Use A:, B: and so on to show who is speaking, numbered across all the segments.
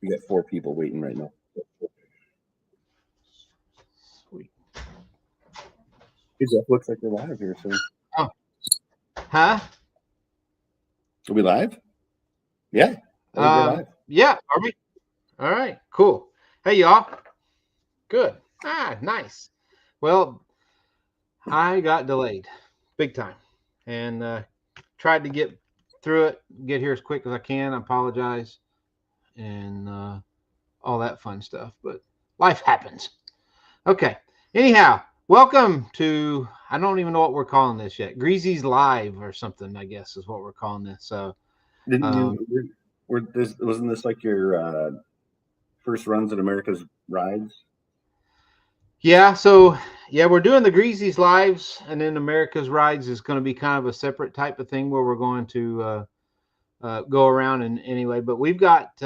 A: We got 4 people waiting right now.
B: Sweet.
A: It looks like we're live here soon.
B: Oh. Huh?
A: Are we live? Yeah. I think we're live.
B: Yeah. Are we? All right. Cool. Hey, y'all. Good. Nice. Well, I got delayed big time and tried to get through it, get here as quick as I can. I apologize and all that fun stuff, but life happens. Okay. Anyhow, welcome to, I don't even know what we're calling this yet. Greasy's Live or something, I guess is what we're calling this. So,
A: wasn't this like your first runs at America's Rides?
B: Yeah, so we're doing the Greasy's Lives, and then America's Rides is going to be kind of a separate type of thing where we're going to go around and anyway. But we've got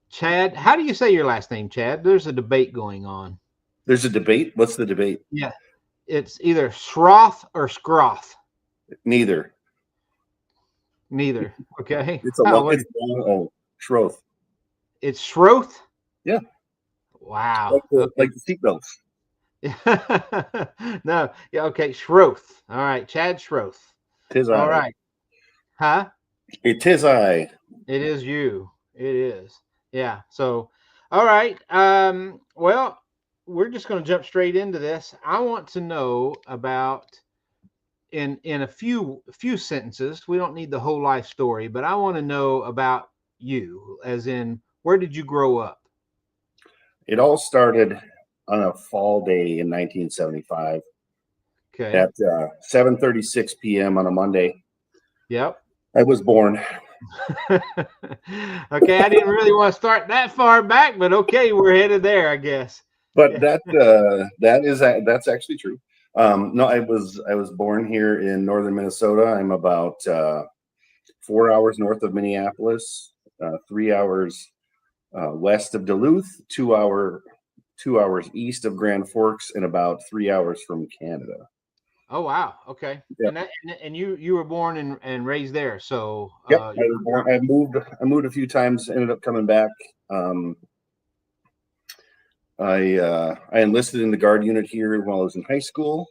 B: Chad. How do you say your last name, Chad? There's a debate going on.
A: There's a debate? What's the debate?
B: Yeah, it's either Schroth or Scroth.
A: Neither.
B: Okay.
A: It's Schroth.
B: It's Schroth?
A: Yeah.
B: Wow.
A: Like the seatbelts.
B: No. Yeah. Okay. Schroth. All right. Chad Schroth.
A: Tis
B: All
A: I.
B: right. Huh?
A: It is I.
B: It is you. It is. Yeah. So, all right. Well, we're just going to jump straight into this. I want to know about in a few sentences. We don't need the whole life story, but I want to know about you, as in, where did you grow up?
A: It all started on a fall day in 1975.
B: Okay.
A: At 7:36 p.m. on a Monday.
B: Yep.
A: I was born.
B: Okay, I didn't really want to start that far back, but okay, we're headed there, I guess.
A: But that's actually true. No, I was born here in northern Minnesota. I'm about 4 hours north of Minneapolis, 3 hours west of Duluth, 2 hours east of Grand Forks, and about 3 hours from Canada.
B: Oh wow! Okay, yeah. And you were born and raised there, so
A: yep. I moved a few times, ended up coming back. I enlisted in the Guard unit here while I was in high school.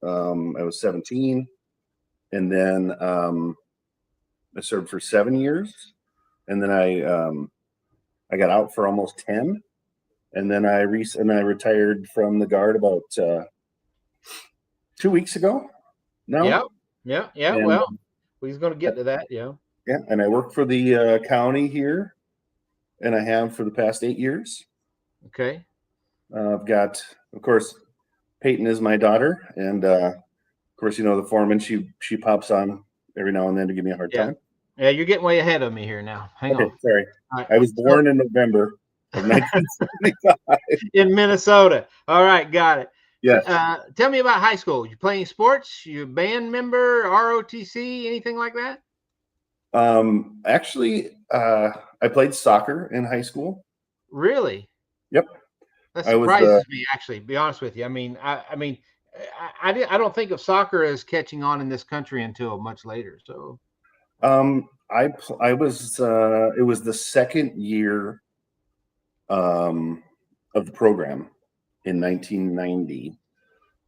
A: I was 17, and then I served for 7 years, and then I got out for almost 10, and then I retired from the Guard about 2 weeks ago. No.
B: Yeah. And, well, he's going to get to that. Yeah.
A: Yeah, and I work for the county here, and I have for the past 8 years.
B: Okay.
A: I've got, of course, Peyton is my daughter, and of course, the foreman. She pops on every now and then to give me a hard time.
B: Yeah, you're getting way ahead of me here now. Hang on.
A: Sorry. Right. I was born in November of 1975
B: in Minnesota. All right, got it.
A: Yes.
B: Tell me about high school. You playing sports? You a band member? ROTC? Anything like that?
A: Actually, I played soccer in high school.
B: Really?
A: Yep.
B: That surprises me. Actually, to be honest with you. I mean, I don't think of soccer as catching on in this country until much later. So,
A: I was. It was the second year of the program in 1990.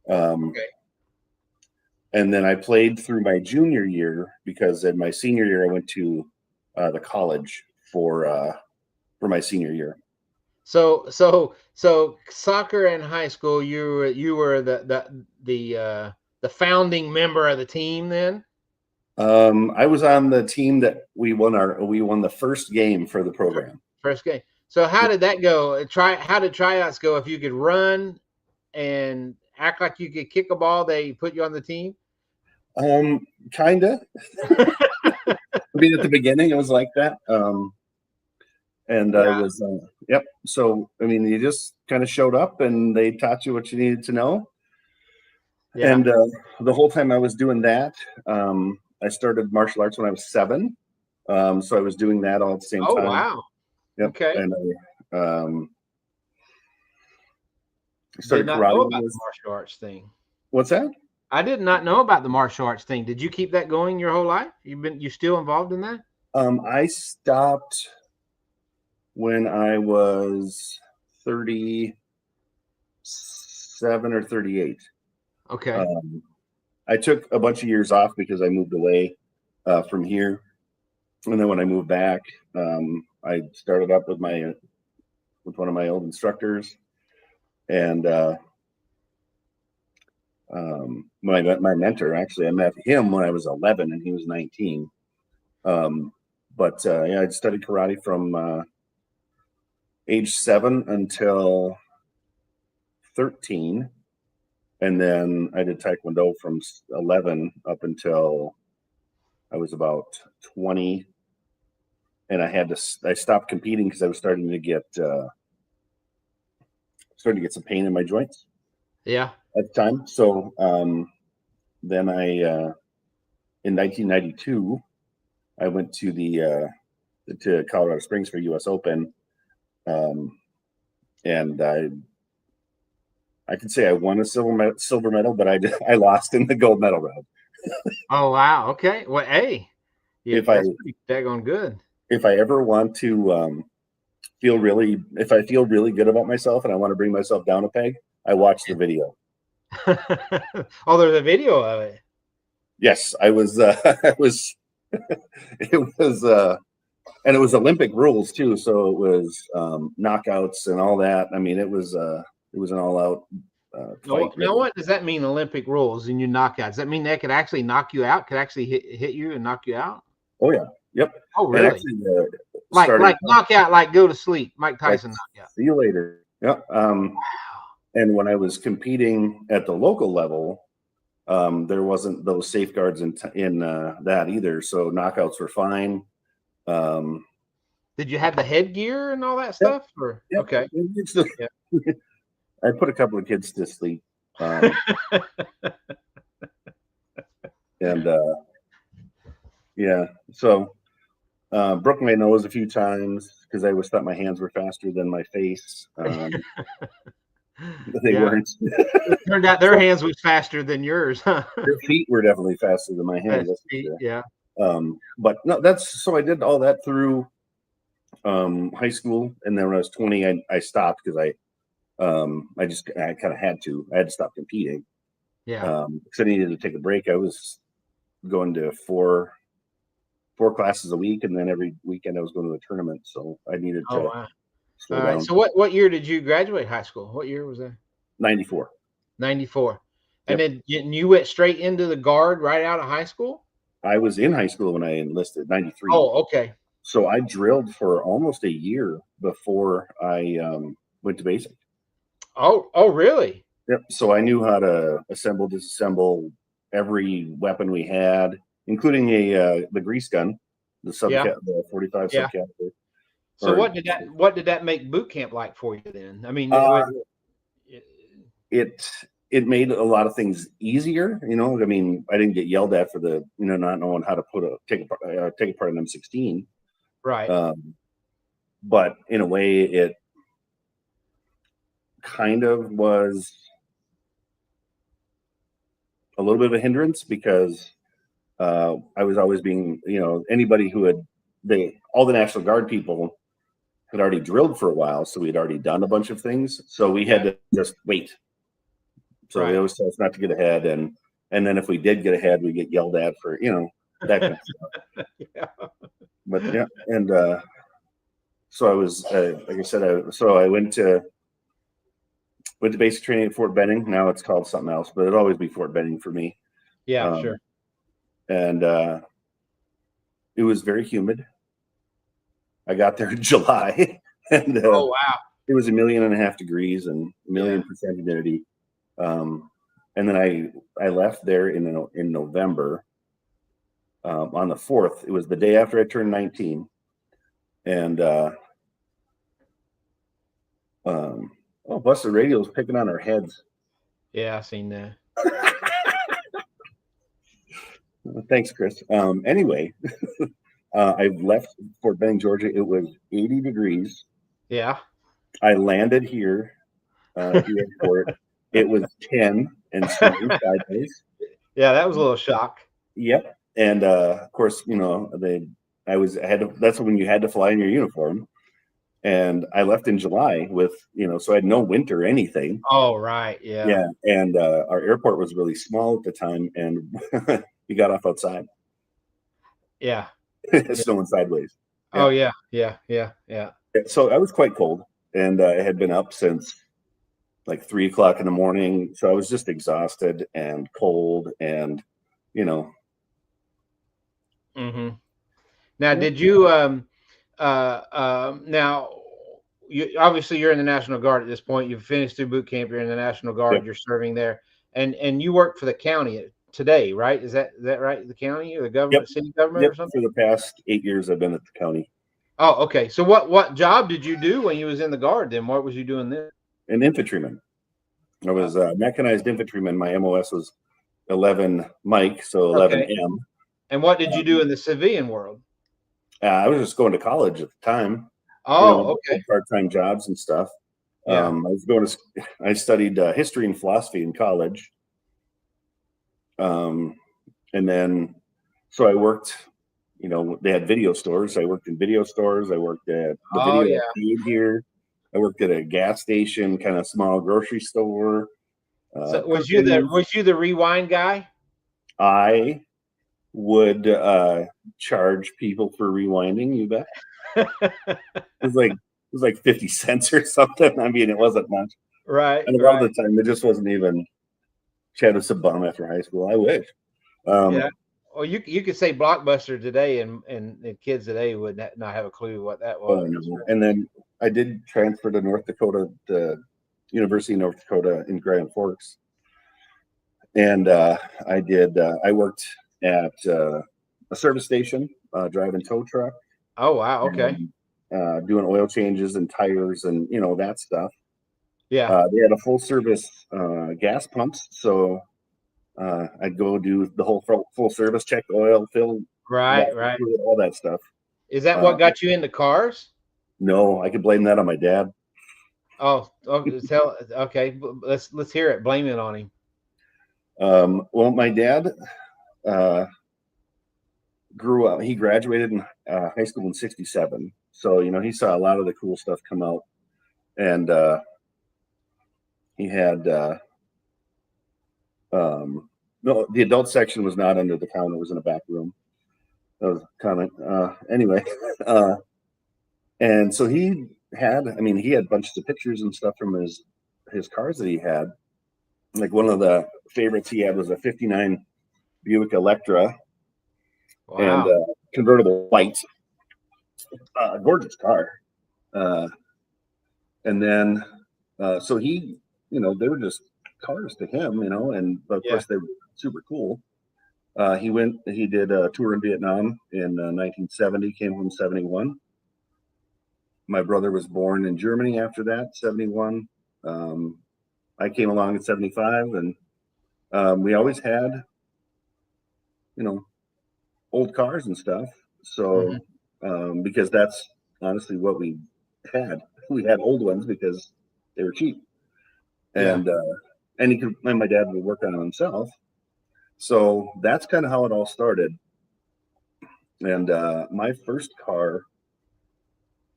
B: Okay.
A: And then I played through my junior year because in my senior year I went to the college for my senior year.
B: So soccer in high school, you were the founding member of the team then?
A: I was on the team that we won the first game for the program.
B: First game. So how did that go? How did tryouts go? If you could run and act like you could kick a ball, they put you on the team?
A: Kinda. I mean, at the beginning it was like that. I was, yep. So, I mean, you just kind of showed up and they taught you what you needed to know. Yeah. And the whole time I was doing that, I started martial arts when I was 7. So I was doing that all at the same time.
B: Oh, wow.
A: Yep.
B: Okay.
A: And
B: I started karate. Know about the martial arts thing.
A: What's that?
B: I did not know about the martial arts thing. Did you keep that going your whole life? You still involved in that?
A: I stopped when I was 37 or 38.
B: Okay.
A: I took a bunch of years off because I moved away from here. And then when I moved back, I started up with one of my old instructors, and my mentor. Actually, I met him when I was 11 and he was 19. Yeah, I studied karate from age 7 until 13, and then I did taekwondo from 11 up until I was about 20, and I stopped competing because I was starting to get some pain in my joints
B: Yeah.
A: at the time. So then in 1992, I went to to Colorado Springs for U.S. Open, and I can say I won a silver medal, but I lost in the gold medal round.
B: Oh wow. Okay. Well, hey, yeah,
A: If
B: that's pretty daggone good.
A: if I ever want to if I feel really good about myself and I want to bring myself down a peg, I watch the video.
B: Oh, there's a video of it.
A: Yes, I was. I was. It was. And it was Olympic rules too, so it was knockouts and all that. I mean, it was an all-out fight.
B: Now, what does that mean? Olympic rules and you knockout? Does that mean they could actually knock you out? Could actually hit you and knock you out?
A: Oh yeah, yep.
B: Oh
A: And
B: really?
A: actually,
B: Like knockout, like go to sleep. Mike Tyson knockout.
A: See you later. Yep. And when I was competing at the local level, there wasn't those safeguards in that either. So knockouts were fine.
B: Did you have the headgear and all that stuff? Or
A: Yep.
B: okay.
A: Yeah. I put a couple of kids to sleep. And yeah, so broke my nose a few times because I always thought my hands were faster than my face. They weren't.
B: It turned out their hands was faster than yours, huh?
A: Their feet were definitely faster than my hands.
B: Feet,
A: sure.
B: yeah.
A: But no, so I did all that through high school, and then when I was 20, I stopped because I kind of had to. I had to stop competing.
B: Yeah.
A: Because I needed to take a break. I was going to four classes a week, and then every weekend I was going to a tournament. So I needed to slow down.
B: So what year did you graduate high school? What year was that?
A: 94.
B: 94. And then you went straight into the Guard right out of high school?
A: I was in high school when I enlisted, 93.
B: Oh, okay.
A: So I drilled for almost a year before I went to basic.
B: Oh, really?
A: Yep. So I knew how to assemble, disassemble every weapon we had, including the grease gun, the 45 subcat.
B: So what did that make boot camp like for you then? I mean,
A: it made a lot of things easier. I mean, I didn't get yelled at for not knowing how to take apart an M16.
B: Right.
A: But in a way, it kind of was a little bit of a hindrance because I was always being, anybody who all the National Guard people had already drilled for a while, so we had already done a bunch of things. So we had to just wait. So they always tell us not to get ahead, and then if we did get ahead, we get yelled at for that kind of stuff.
B: Yeah.
A: But yeah, and so I was like I said, I went to basic training at Fort Benning. Now it's called something else, but it'll always be Fort Benning for me.
B: Yeah, sure.
A: And it was very humid. I got there in July, and
B: oh wow,
A: it was 1.5 million degrees and 1,000,000% humidity. And then I left there in November. On the 4th, it was the day after I turned 19, and Busted Radio was picking on our heads.
B: Yeah, I've seen that.
A: Thanks, Chris. Anyway, I left Fort Benning, Georgia. It was 80 degrees.
B: Yeah.
A: I landed here at the airport. It was 10 and snowing sideways.
B: Yeah, that was a little shock.
A: Yep. And of course, that's when you had to fly in your uniform. And I left in July with, so I had no winter anything.
B: Oh, right. Yeah.
A: Yeah. And our airport was really small at the time, and we got off outside.
B: Yeah.
A: Snowing sideways.
B: Oh, yeah. Yeah. Yeah. Yeah.
A: So I was quite cold, and I had been up since like 3 o'clock in the morning. So I was just exhausted and cold, and
B: Mm-hmm. Now,
A: yeah.
B: did you now you obviously you're in the National Guard at this point. You've finished through boot camp. You're in the National Guard.
A: Yep.
B: You're serving there, and you work for the county today, right? Is that right? The county or the government, city government, or something?
A: For the past 8 years, I've been at the county.
B: Oh, okay. So what job did you do when you was in the Guard? Then what was you doing then?
A: An infantryman. I was a mechanized infantryman. My MOS was 11 Mike, so 11M.
B: And what did you do in the civilian world?
A: I was just going to college at the time.
B: Oh, okay.
A: Part-time jobs and stuff.
B: Yeah.
A: I studied history and philosophy in college. And then, so I worked, they had video stores. I worked in video stores. I worked at the video arcade here. I worked at a gas station, kind of small grocery store.
B: So was you the rewind guy?
A: I would charge people for rewinding. You bet. It was like 50 cents or something. I mean, it wasn't much.
B: Right.
A: And a lot of the time, it just wasn't even Chad a bum after high school. I wish.
B: Yeah. Well, you could say Blockbuster today, and kids today would not have a clue what that was.
A: And then I did transfer to North Dakota, the University of North Dakota in Grand Forks. And I worked at a service station, driving tow truck.
B: Oh, wow. Okay.
A: And, doing oil changes and tires and, that stuff.
B: Yeah.
A: They had a full service gas pumps. So I'd go do the whole full service, check the oil, fill.
B: Right.
A: All that stuff.
B: Is that what got you into cars?
A: No, I could blame that on my dad.
B: Oh, okay. Let's hear it. Blame it on him.
A: Well, my dad grew up. He graduated in high school in '67, so he saw a lot of the cool stuff come out, and he had no. The adult section was not under the counter; it was in a back room. That was kind of anyway. And so he had bunches of pictures and stuff from his cars that he had. Like one of the favorites he had was a '59 Buick Electra. Wow. And convertible white, gorgeous car. And then, so he, they were just cars to him, but of course they were super cool. He did a tour in Vietnam in 1970, came home 71. My brother was born in Germany after that, 71. I came along in 75, and we always had, old cars and stuff. So, because that's honestly what we had. We had old ones because they were cheap, and my dad would work on it himself. So that's kind of how it all started. And my first car,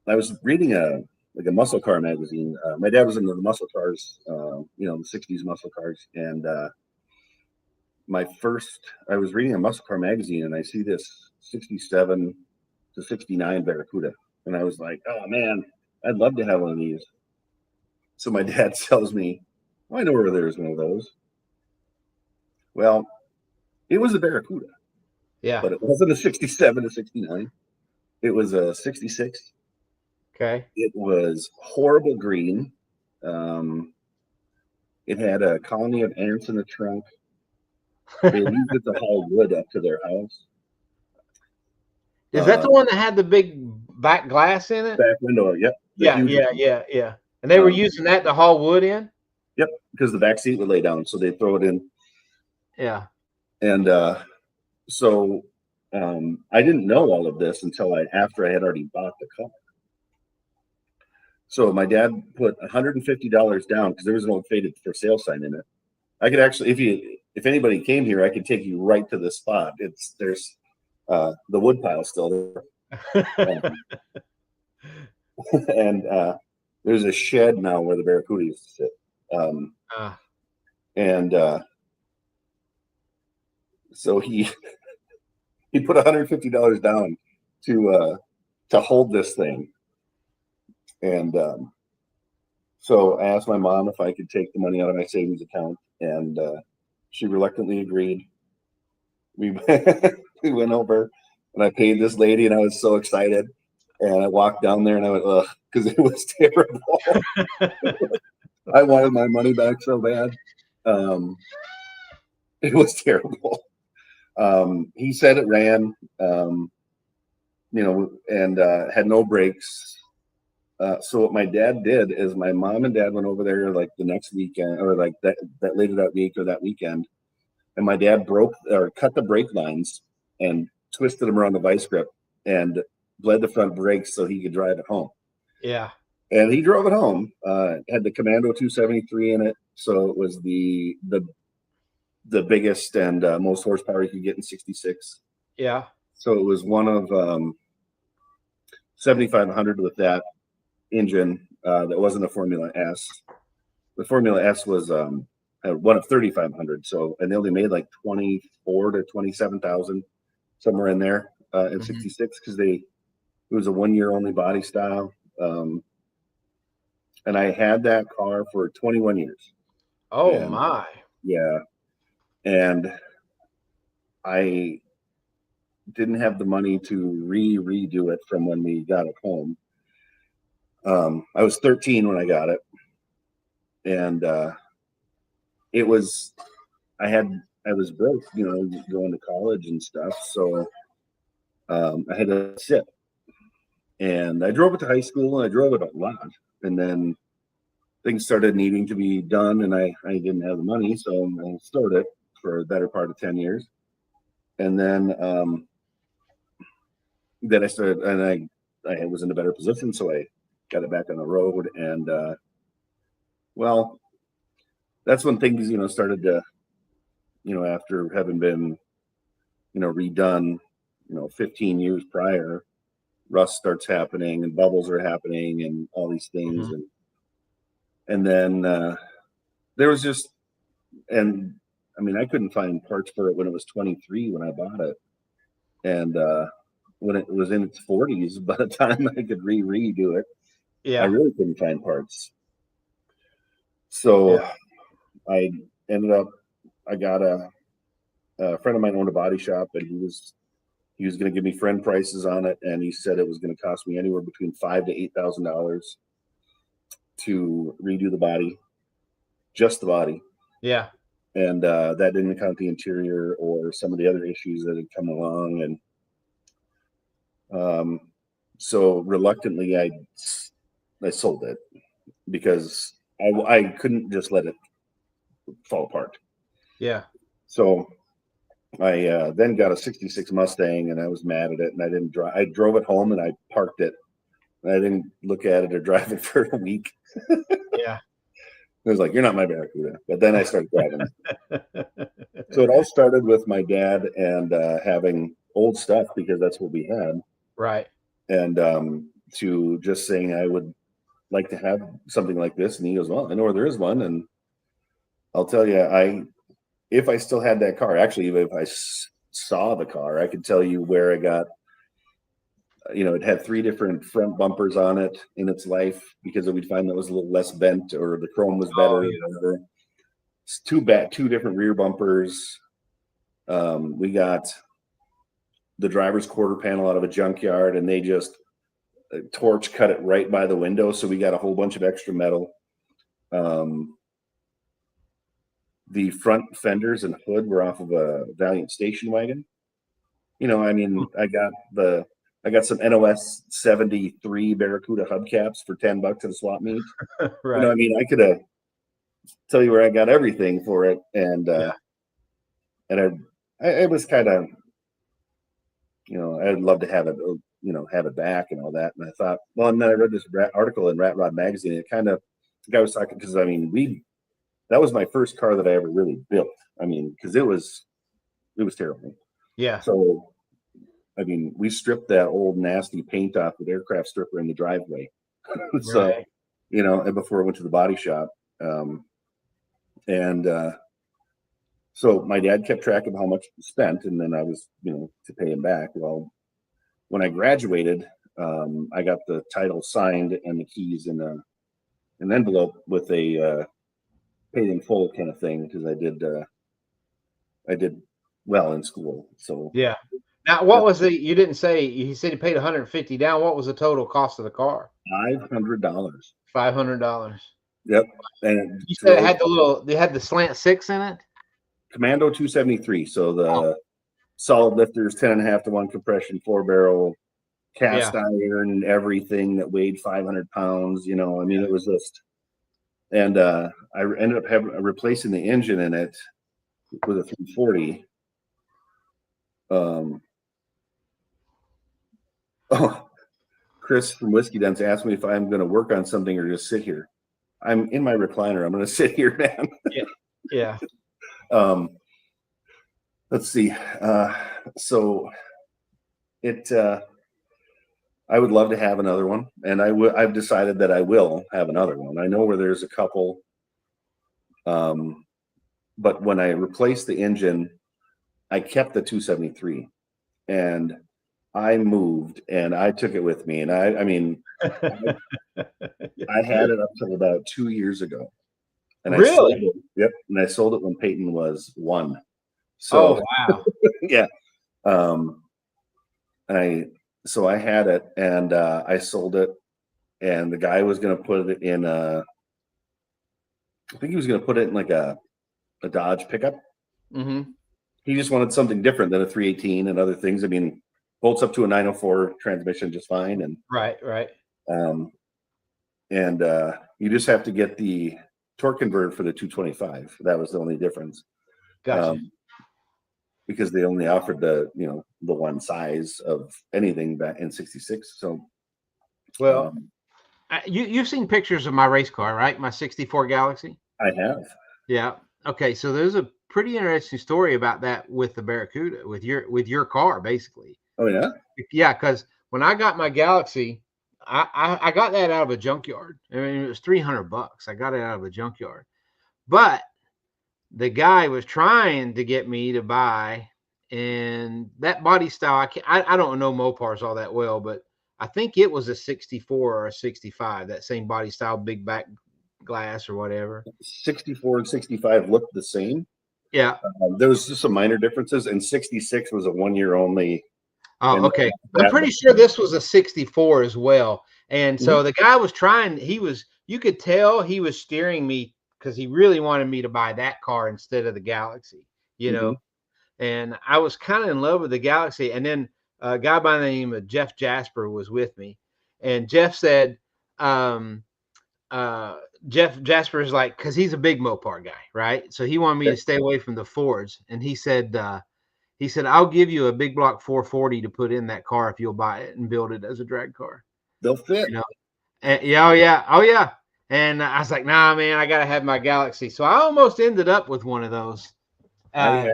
A: I was reading a muscle car magazine. My dad was into the muscle cars, the '60s muscle cars, and I was reading a muscle car magazine, and I see this '67 to '69 Barracuda, and I was like, oh man, I'd love to have one of these. So my dad tells me, I know where there's one of those. Well, it was a Barracuda.
B: Yeah.
A: But it wasn't a '67 to '69. It was a '66.
B: Okay.
A: It was horrible green. It had a colony of ants in the trunk. They used it to haul wood up to their house.
B: Is that the one that had the big back glass in it?
A: Back window, yep.
B: Yeah. And they were using that to haul wood in?
A: Yep, because the back seat would lay down, so they'd throw it in.
B: Yeah.
A: And so I didn't know all of this until after I had already bought the car. So my dad put $150 down because there was an old faded for sale sign in it. I could actually, if anybody came here, I could take you right to this spot. There's the wood pile still there. and there's a shed now where the Barracuda used to sit.
B: Ah,
A: And so he put $150 down to hold this thing. And so I asked my mom if I could take the money out of my savings account, and she reluctantly agreed. We we went over, and I paid this lady, and I was so excited. And I walked down there, and I went, ugh, because it was terrible. I wanted my money back so bad. It was terrible. He said it ran, and had no brakes. So what my dad did is my mom and dad went over there like the next weekend, or like that later that week or that weekend, and my dad broke or cut the brake lines and twisted them around the vice grip and bled the front brakes so he could drive it home.
B: yeah.
A: And he drove it home. Had the Commando 273 in it, so it was the biggest and most horsepower you could get in '66.
B: Yeah.
A: So it was one of 7,500 with that engine that wasn't a Formula S. The Formula S was one of 3,500. So, and they only made like 24 to 27,000, somewhere in there in '66 because it was a 1 year only body style. And I had that car for 21 years.
B: Oh
A: And,
B: my.
A: yeah. And I didn't have the money to redo it from when we got it home. I was 13 when I got it, and it was I was broke, going to college and stuff, so I had to sit. And I drove it to high school, and I drove it a lot, and then things started needing to be done, and I didn't have the money, so I stored it for a better part of 10 years, and then I started, and I was in a better position, so I got it back on the road, and well, that's when things, started to, after having been, redone, 15 years prior, rust starts happening and bubbles are happening and all these things, and then there was just, and I mean, I couldn't find parts for it when it was 23 when I bought it, and when it was in its 40s, by the time I could redo it, I
B: Yeah.
A: really couldn't find parts. So I ended up, I got a friend of mine owned a body shop, and he was going to give me friend prices on it, and he said it was going to cost me anywhere between $5,000 to $8,000 to redo the body, just the body.
B: Yeah.
A: And that didn't count the interior or some of the other issues that had come along. And so reluctantly, I sold it because I couldn't just let it fall apart.
B: Yeah.
A: So I then got a '66 Mustang, and I was mad at it, and I didn't drive. I drove it home, and I parked it. And I didn't look at it or drive it for a week.
B: Yeah.
A: It was like, you're not my Barracuda. But then I started driving. So it all started with my dad and having old stuff because that's what we had.
B: Right.
A: And to just saying I would like to have something like this. And he goes, well, I know where there is one. And I'll tell you, if I still had that car, actually, even if I saw the car, I could tell you where I got, it had 3 different front bumpers on it in its life because we'd find that was a little less bent or the chrome was better.
B: Oh, yeah.
A: It's 2 different rear bumpers. We got the driver's quarter panel out of a junkyard, and they just torch cut it right by the window. So we got a whole bunch of extra metal. The front fenders and hood were off of a Valiant station wagon. I got some NOS 73 Barracuda hubcaps for $10 at a swap meet.
B: Right.
A: I could have tell you where I got everything for it, and I was kind of, I'd love to have it, have it back and all that. And I thought, well, and then I read this article in Rat Rod magazine. It kind of, the guy was talking because that was my first car that I ever really built. Because it was terrible.
B: Yeah.
A: So, we stripped that old nasty paint off with aircraft stripper in the driveway. So,
B: Right.
A: and before I went to the body shop. And so my dad kept track of how much he spent, and then I was, to pay him back. Well, when I graduated, I got the title signed and the keys in an envelope with a paid in full kind of thing, because I did well in school. So
B: Yeah. Now, what was you didn't say, you said you paid 150 down. What was the total cost of the car?
A: $500.
B: $500.
A: Yep. And
B: You said it
A: drove
B: had they had the slant six in it?
A: Commando 273. So
B: Oh,
A: the solid lifters, 10.5-to-1 compression, 4-barrel,
B: yeah.
A: cast iron, everything that weighed 500 pounds. It was just, and I ended up replacing the engine in it with a 340. Oh, Chris from Whiskey Dents asked me if I'm going to work on something or just sit here. I'm in my recliner. I'm going to sit here, man.
B: Yeah. Yeah.
A: Let's see. So it, I would love to have another one, and I've decided that I will have another one. I know where there's a couple, but when I replaced the engine, I kept the 273, and I moved, and I took it with me, and I mean, I had it up till about 2 years ago, and I sold
B: Really?
A: it. Yep, and I sold it when Peyton was 1.
B: Oh,
A: So
B: wow.
A: yeah, um, I had it, and I sold it, and the guy was going to put it in I think he was going to put it in like a Dodge pickup.
B: Mm-hmm.
A: He just wanted something different than a 318 and other things. I mean, bolts up to a 904 transmission just fine, and
B: Right, right.
A: um, you just have to get the torque converter for the 225. That was the only difference,
B: Gotcha.
A: because they only offered the one size of anything back in '66. So
B: Well,
A: um,
B: you've seen pictures of my race car, right? My '64 Galaxy.
A: I have.
B: Yeah. Okay. So there's a pretty interesting story about that with the Barracuda, with your car, basically.
A: Oh yeah.
B: Yeah, because when I got my Galaxy, I got that out of a junkyard. I mean, it was $300. I got it out of a junkyard, but the guy was trying to get me to buy, and that body style, I don't know Mopars all that well, but I think it was a 64 or a 65, that same body style, big back glass or whatever.
A: 64 and 65 looked the same.
B: Yeah.
A: There was just some minor differences, and 66 was a 1 year only.
B: Oh,
A: And
B: okay. I'm pretty sure this was a 64 as well. And so the guy was trying, you could tell he was steering me because he really wanted me to buy that car instead of the Galaxy, you know.
A: Mhm.
B: And I was kind of in love with the Galaxy. And then a guy by the name of Jeff Jasper was with me. And Jeff said, um, uh, Jeff Jasper is like, because he's a big Mopar guy, right? So he wanted me to stay away from the Fords. And he said, I'll give you a big block 440 to put in that car if you'll buy it and build it as a drag car.
A: They'll fit.
B: You know, and, yeah, oh yeah, oh yeah. And I was like, nah, man, I gotta have my Galaxy. So I almost ended up with one of those.
A: I
B: Uh,
A: had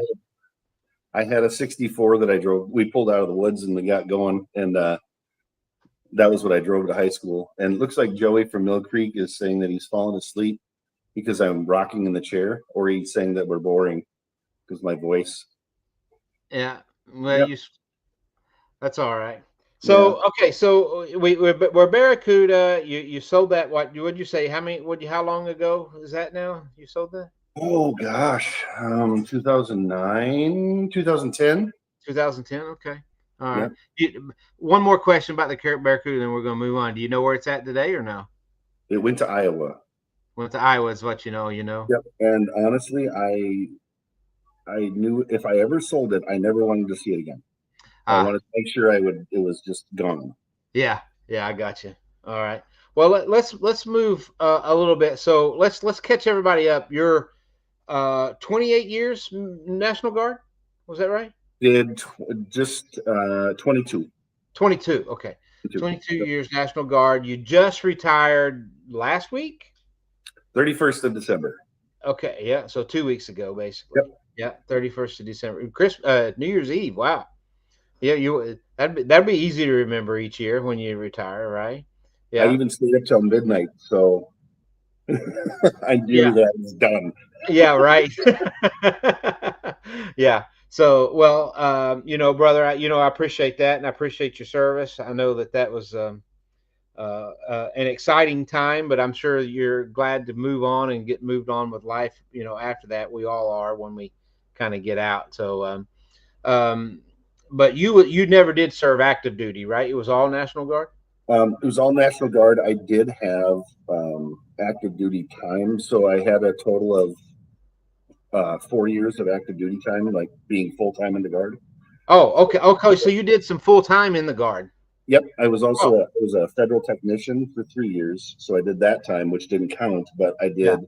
A: I had a 64 that I drove. We pulled out of the woods and we got going, and that was what I drove to high school. And it looks like Joey from Mill Creek is saying that he's fallen asleep because I'm rocking in the chair, or he's saying that we're boring because my voice.
B: yeah, well,
A: Yep.
B: that's all right.
A: Yeah.
B: So okay, so we're Barracuda. You sold that, what would you say? How long ago is that now? You sold that?
A: Oh gosh, 2009, 2010.
B: 2010. Okay. All
A: Yeah.
B: right. One more question about the Carrot Barracuda, then we're going to move on. Do you know where it's at today or no?
A: It went to Iowa.
B: Went to Iowa is what you know, you know.
A: Yep. And honestly, I knew if I ever sold it, I never wanted to see it again. I
B: Ah,
A: wanted to make sure it was just gone.
B: yeah, yeah, I got you. All right. Well, let's move a little bit. So let's catch everybody up. You're 28 years National Guard. Was that right?
A: Did just 22.
B: 22. Okay.
A: 22.
B: 22
A: Yep.
B: years National Guard. You just retired last week?
A: 31st of December.
B: Okay, yeah. So 2 weeks ago, basically.
A: Yep.
B: Yeah, 31st of December. New Year's Eve. Wow. Yeah, that'd be easy to remember each year when you retire, right?
A: I
B: Yeah.
A: even stayed up till midnight, so I knew
B: Yeah.
A: that was done.
B: Yeah. Right. Yeah. So, well, brother, I appreciate that, and I appreciate your service. I know that was an exciting time, but I'm sure you're glad to move on and get moved on with life. After that, we all are when we kind of get out. So, um, but you never did serve active duty, right? It was all National Guard.
A: It was all National Guard. I did have active duty time, so I had a total of 4 years of active duty time, like being full time in the Guard.
B: Oh, okay, okay. So you did some full time in the Guard.
A: Yep, I was also
B: Oh,
A: I was a federal technician for 3 years, so I did that time, which didn't count, but I
B: yeah.
A: did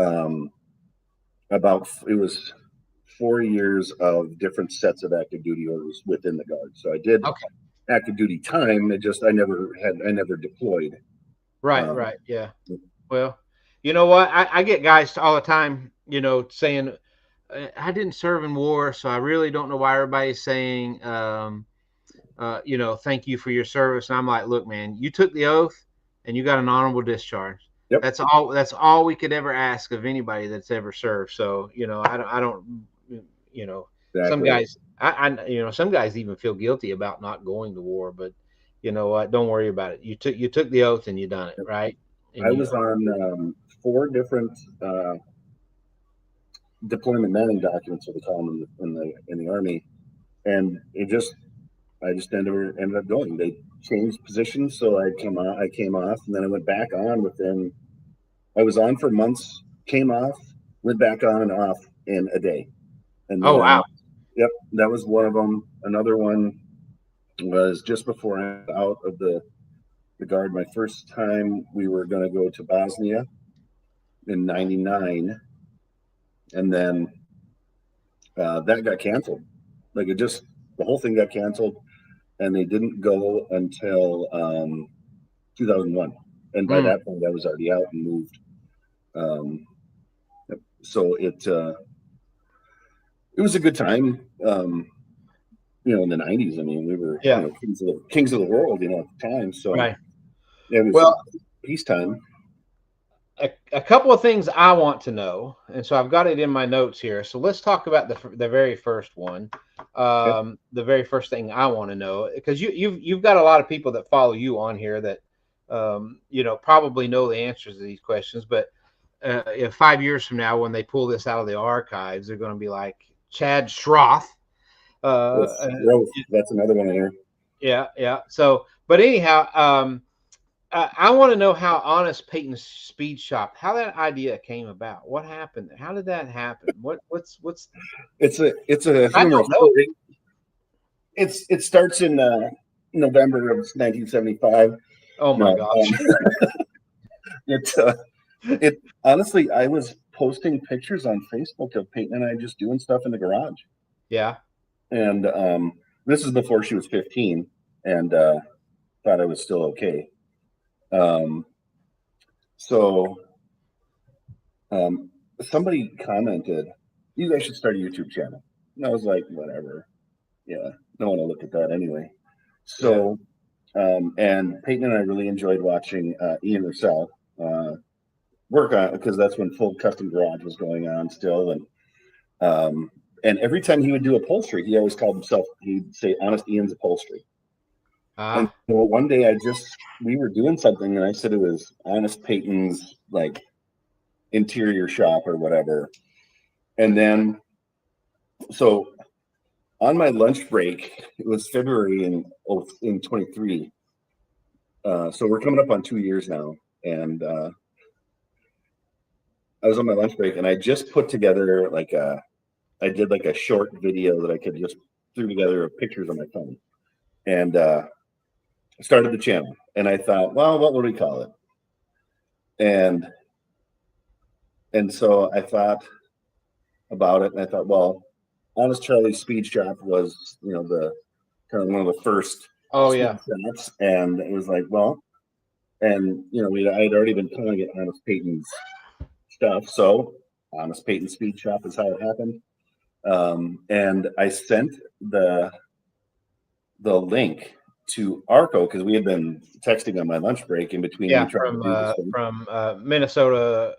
A: um, about it was 4 years of different sets of active duty orders within the Guard. So I did
B: Okay.
A: active duty time. I never deployed.
B: Right.
A: Um,
B: Right. Yeah. Well, you know what? I get guys all the time, saying, I didn't serve in war, so I really don't know why everybody's saying, thank you for your service. And I'm like, look, man, you took the oath and you got an honorable discharge.
A: yep,
B: That's all we could ever ask of anybody that's ever served. So, I don't, some
A: exactly.
B: guys, some guys even feel guilty about not going to war, but you know what? Don't worry about it. You took the oath and you done it, right? And
A: I was on 4 different deployment manning documents, what they call them in the Army, and I just ended up going. They changed positions, so I came off, and then I went back on within. I was on for months, came off, went back on and off in a day, and
B: oh
A: then
B: wow.
A: yep, that was one of them. Another one was just before I was out of the Guard. My first time, we were going to go to Bosnia in '99, and then that got canceled. Like the whole thing got canceled, and they didn't go until 2001. And by
B: Mm,
A: that point, I was already out and moved. Um, so it was a good time. In the '90s, I mean, we were
B: yeah.
A: kings of the world, at the time. So
B: Right.
A: it was
B: Well,
A: peacetime.
B: a couple of things I want to know, and so I've got it in my notes here. So let's talk about the very first one.
A: Okay.
B: The very first thing I want to know, because you've got a lot of people that follow you on here that probably know the answers to these questions. But if 5 years from now, when they pull this out of the archives, they're going to be like Chad Schroth. Uh,
A: With
B: uh,
A: growth, that's another one here.
B: yeah, yeah. So, but anyhow, I want to know how Honest Peyton's Speed Shop, how that idea came about. What happened? How did that happen? What's?
A: It's a
B: I
A: humorous
B: don't know.
A: story. It starts in November of 1975.
B: Oh my
A: No,
B: gosh.
A: it uh, it honestly, I was posting pictures on Facebook of Peyton and I just doing stuff in the garage,
B: Yeah.
A: and this is before she was 15, and thought I was still okay. Um, so somebody commented, "You guys should start a YouTube channel," and I was like, "Whatever, yeah, no one will look at that anyway."
B: Yeah.
A: So, and Peyton and I really enjoyed watching Ian Russell work on it because that's when Full Custom Garage was going on still, um, and every time he would do upholstery, he always called himself. He'd say, "Honest Ian's Upholstery." And
B: Ah.
A: so one day, we were doing something, and I said it was Honest Peyton's like interior shop or whatever, and then so on my lunch break, it was February in 23. So we're coming up on 2 years now, and I was on my lunch break, and I just put together I did like a short video that I could just threw together of pictures on my phone, and started the channel. And I thought, well, what would we call it? And so I thought about it, and I thought, well, Honest Charlie's Speed Shop was, the kind of one of the first
B: Oh
A: speed
B: yeah.
A: shops, and it was like, well, and I had already been calling it Honest Peyton's stuff, so Honest Peyton Speed Shop is how it happened. And I sent the link to Arco because we had been texting on my lunch break in between me
B: Yeah,
A: trying to do this thing.
B: from Minnesota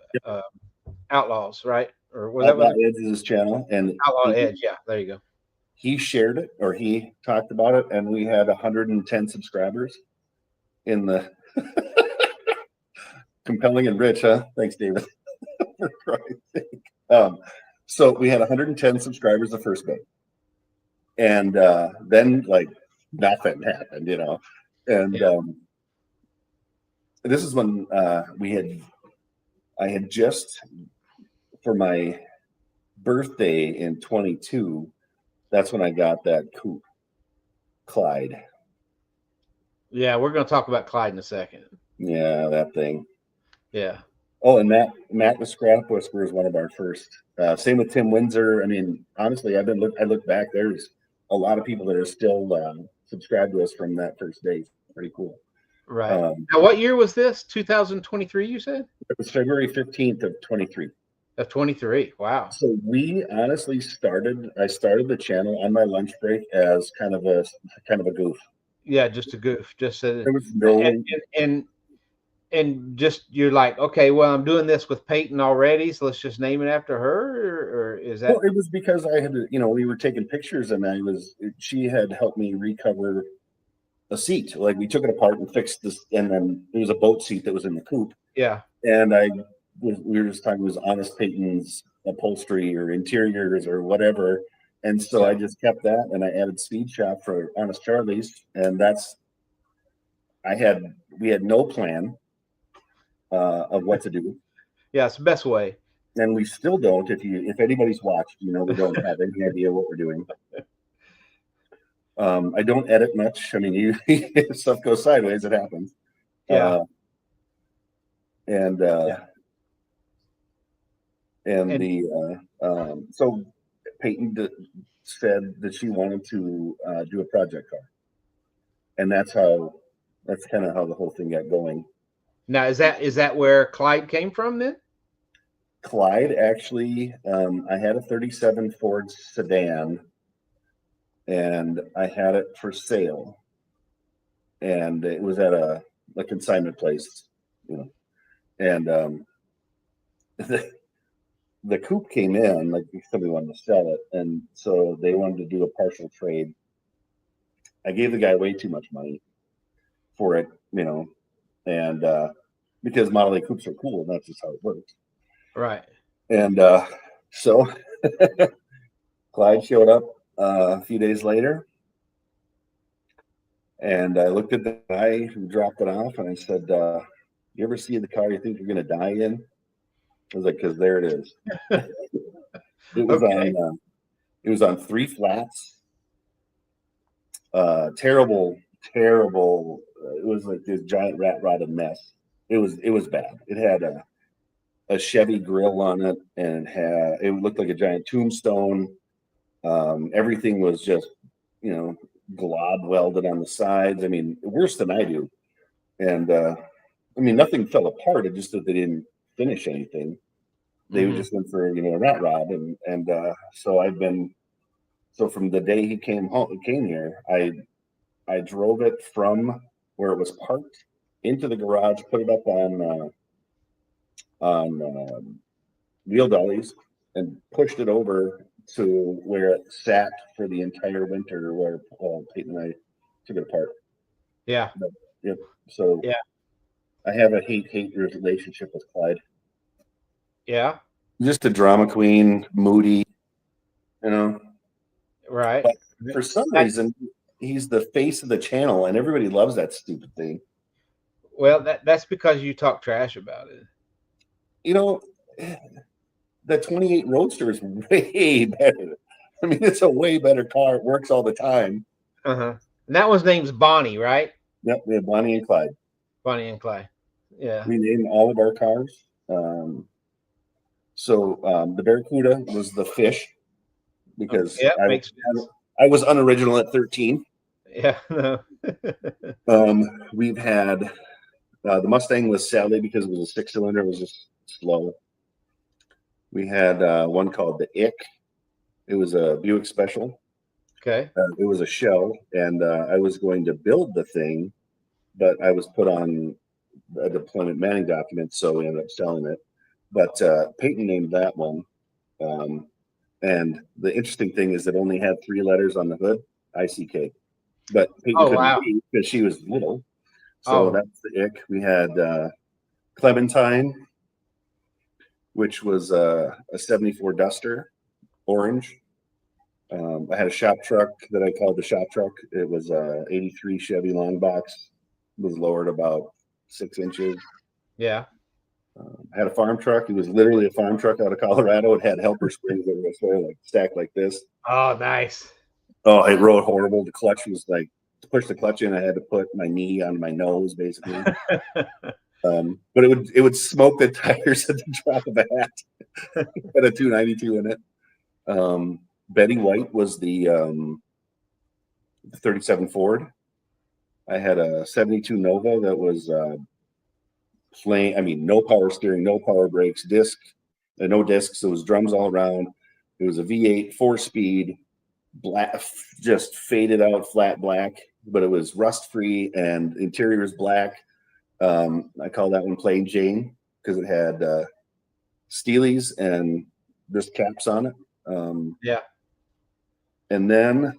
B: Outlaws, right? Or was that
A: Outlaw
B: what
A: Edge is his channel, and
B: Outlaw Edge? Yeah, there you go.
A: he shared it or he talked about it, and we had 110 subscribers in the compelling and rich, huh? Thanks, David. For Christ's sake. So we had 110 subscribers the first day, and then like nothing happened, you know. And this is when I had just for my birthday in 22. That's when I got that coupe, Clyde.
B: Yeah, we're going to talk about Clyde in a second.
A: Yeah, that thing.
B: Yeah.
A: Oh, and Matt the Scrap Whisperer is one of our first. Same with Tim Windsor. I mean, honestly, I look back. There's a lot of people that are still subscribed to us from that first day. Pretty cool.
B: Right. Now, what year was this? 2023, you said?
A: It was February 15th of 23.
B: Of 23. Wow.
A: So we honestly I started the channel on my lunch break as kind of a goof.
B: Yeah, just a goof. Just
A: there was no
B: and just you're like, okay, well, I'm doing this with Peyton already, so let's just name it after her, or is that?
A: Well, it was because I had to, we were taking pictures, and she had helped me recover a seat. Like we took it apart and fixed this, and then it was a boat seat that was in the coupe.
B: Yeah.
A: And we were just talking, it was Honest Peyton's upholstery or interiors or whatever. And so I just kept that, and I added Speed Shop for Honest Charlie's, and we had no plan of what to do.
B: Yeah, it's the best way.
A: And we still don't. If anybody's watched, we don't have any idea what we're doing. I don't edit much. I mean, if stuff goes sideways, it happens.
B: Yeah.
A: So Peyton said that she wanted to do a project car, and that's kind of how the whole thing got going.
B: Now, is that where Clyde came from then?
A: Clyde, actually, I had a 37 Ford sedan, and I had it for sale, and it was at a consignment place, and the coupe came in, like somebody wanted to sell it, and so they wanted to do a partial trade. I gave the guy way too much money for it, and because Model A coupes are cool, and that's just how it works.
B: Right.
A: And so Clyde showed up a few days later, and I looked at the guy who dropped it off, and I said, you ever see the car you think you're going to die in? I was like, because there it is. It was on 3 flats. Terrible. It was like this giant rat rotted mess. It was bad. It had a Chevy grill on it, and it looked like a giant tombstone. Everything was just, glob welded on the sides. I mean, worse than I do. And nothing fell apart. It just that they didn't finish anything. They just went for a rat rod, and so from the day he came here, I drove it from where it was parked into the garage, put it up on wheel dollies, and pushed it over to where it sat for the entire winter, where Peyton and I took it apart.
B: Yeah.
A: Yep. So
B: yeah,
A: I have a hate relationship with Clyde.
B: Yeah.
A: Just a drama queen, moody,
B: Right.
A: But for some reason, he's the face of the channel, and everybody loves that stupid thing.
B: Well, that's because you talk trash about it.
A: The 28 Roadster is way better. I mean, it's a way better car. It works all the time.
B: And that one's name's Bonnie, right?
A: Yep, we have Bonnie and Clyde.
B: Bonnie and Clyde. Yeah.
A: We named all of our cars. So the Barracuda was the fish because I was unoriginal at 13.
B: Yeah. No.
A: We've had the Mustang was Sally because it was a 6-cylinder. It was just slow. We had one called the Ick. It was a Buick Special.
B: Okay.
A: It was a shell, and I was going to build the thing, but I was put on a deployment manning document, so we ended up selling it. But Peyton named that one. Um, and the interesting thing is it only had 3 letters on the hood, ICK. But Peyton
B: Oh
A: couldn't
B: wow.
A: read because she was little. So
B: Oh
A: that's the ick. We had Clementine, which was a 74 Duster, orange. I had a shop truck that I called the shop truck. It was a 83 Chevy long box. It was lowered about 6 inches.
B: yeah.
A: I had a farm truck. It was literally a farm truck out of Colorado. It had helper springs that were like stacked like this.
B: Oh nice.
A: Oh, it rode horrible. The clutch was like, to push the clutch in, I had to put my knee on my nose, basically. But it would smoke the tires at the drop of a hat. Had a 292 in it. Betty White was the 37 Ford. I had a 72 Nova that was plain. I mean, no power steering, no power brakes, no discs. It was drums all around. It was a V8 4-speed, black, just faded out flat black, but it was rust free and interior was black. I call that one plain Jane because it had Steelies and just caps on it.
B: Yeah.
A: And then